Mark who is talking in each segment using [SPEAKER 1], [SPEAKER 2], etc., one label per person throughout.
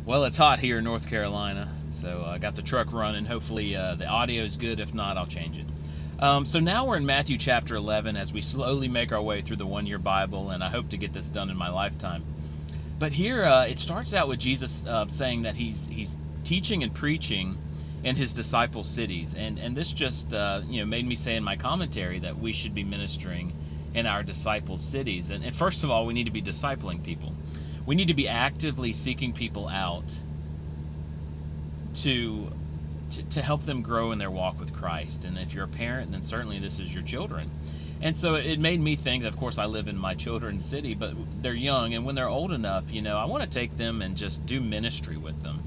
[SPEAKER 1] Well, it's hot here in North Carolina, so I got the truck running. Hopefully, the audio is good. If not, I'll change it. So now we're in Matthew chapter 11 as we slowly make our way through the one-year Bible, and I hope to get this done in my lifetime. But here it starts out with Jesus saying that he's teaching and preaching in his disciples' cities, and this just made me say in my commentary that we should be ministering in our disciples' cities. And first of all, we need to be discipling people. We need to be actively seeking people out to help them grow in their walk with Christ. And if you're a parent, then certainly this is your children. And so it made me think, of course, I live in my children's city, but they're young, and when they're old enough, I want to take them and just do ministry with them.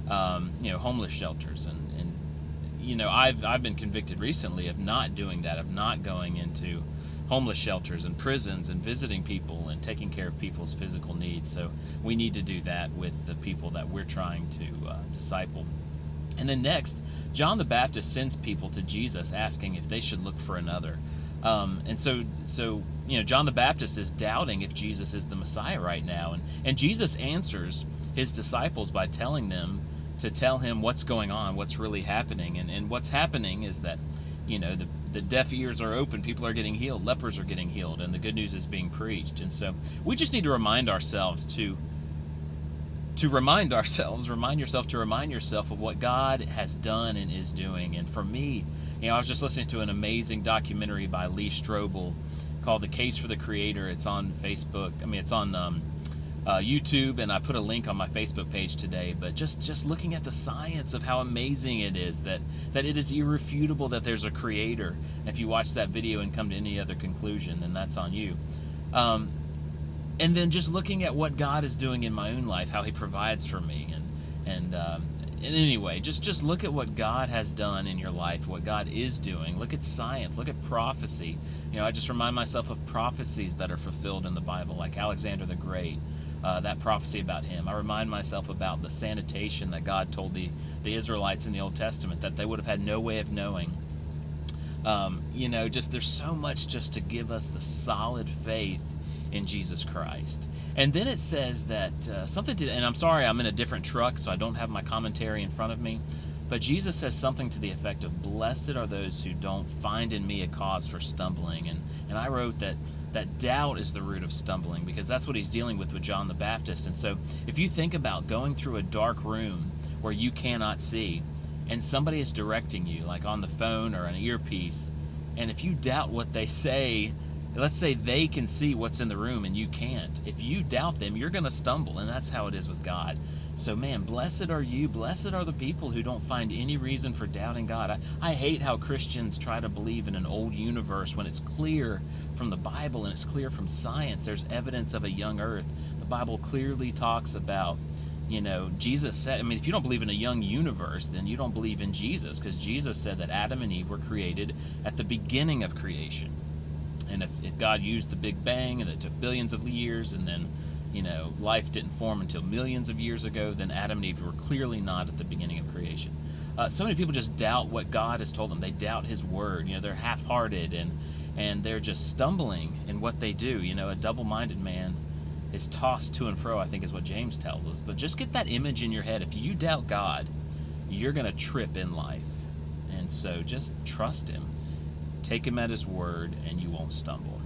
[SPEAKER 1] Homeless shelters, and I've been convicted recently of not doing that, of not going into homeless shelters and prisons and visiting people and taking care of people's physical needs. So we need to do that with the people that we're trying to disciple. And then next, John the Baptist sends people to Jesus asking if they should look for another. And so John the Baptist is doubting if Jesus is the Messiah right now. And Jesus answers his disciples by telling them to tell him what's going on, what's really happening. And what's happening is that, the deaf ears are open, people are getting healed, lepers are getting healed, and the good news is being preached. And so we just need to remind yourself to remind yourself of what God has done and is doing. And for me, I was just listening to an amazing documentary by Lee Strobel called The Case for the Creator. It's on Facebook. It's on YouTube, and I put a link on my Facebook page today. But just looking at the science of how amazing it is that it is irrefutable that there's a creator. If you watch that video and come to any other conclusion, then that's on you. And then just looking at what God is doing in my own life, how he provides for me. And anyway, just look at what God has done in your life, what God is doing. Look at science, look at prophecy. I just remind myself of prophecies that are fulfilled in the Bible, like Alexander the Great, that prophecy about him. I remind myself about the sanitation that God told the Israelites in the Old Testament that they would have had no way of knowing. There's so much just to give us the solid faith in Jesus Christ. And then it says that and I'm sorry, I'm in a different truck, so I don't have my commentary in front of me, but Jesus says something to the effect of, "Blessed are those who don't find in me a cause for stumbling." And I wrote that doubt is the root of stumbling, because that's what he's dealing with John the Baptist. And so if you think about going through a dark room where you cannot see, and somebody is directing you, like on the phone or an earpiece, and if you doubt what they say, let's say they can see what's in the room and you can't. If you doubt them, you're going to stumble, and that's how it is with God. So man, blessed are you, blessed are the people who don't find any reason for doubting God. I hate how Christians try to believe in an old universe when it's clear from the Bible and it's clear from science. There's evidence of a young earth. The Bible clearly talks about, Jesus said, if you don't believe in a young universe, then you don't believe in Jesus, because Jesus said that Adam and Eve were created at the beginning of creation. And if God used the Big Bang and it took billions of years, and then life didn't form until millions of years ago, then Adam and Eve were clearly not at the beginning of creation. So many people just doubt what God has told them. They doubt his word. They're half-hearted, and they're just stumbling in what they do. A double-minded man is tossed to and fro, I think is what James tells us. But just get that image in your head. If you doubt God, you're going to trip in life. And so just trust him. Take him at his word, and you won't stumble.